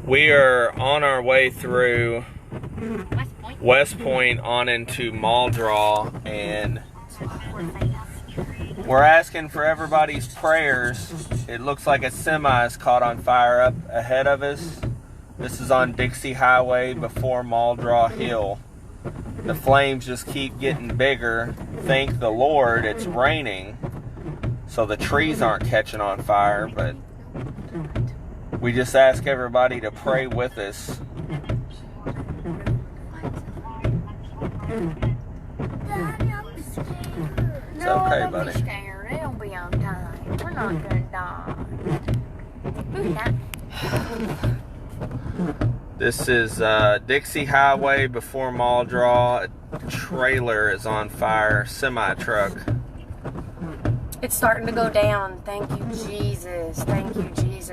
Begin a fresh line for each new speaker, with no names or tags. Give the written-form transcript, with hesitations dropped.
We are on our way through West Point on into Muldraugh, and we're asking for everybody's prayers. It looks like a semi is caught on fire up ahead of us. This is on Dixie Highway before Muldraugh Hill. The flames just keep getting bigger. Thank the Lord it's raining, so the trees aren't catching on fire, but we just ask everybody to pray with us.
Daddy, I'm scared.
It's okay, buddy.
Don't be scared. It'll be on time. We're not gonna die.
This is Dixie Highway before Muldraugh. A trailer is on fire. Semi truck.
It's starting to go down. Thank you, Jesus. Thank you, Jesus.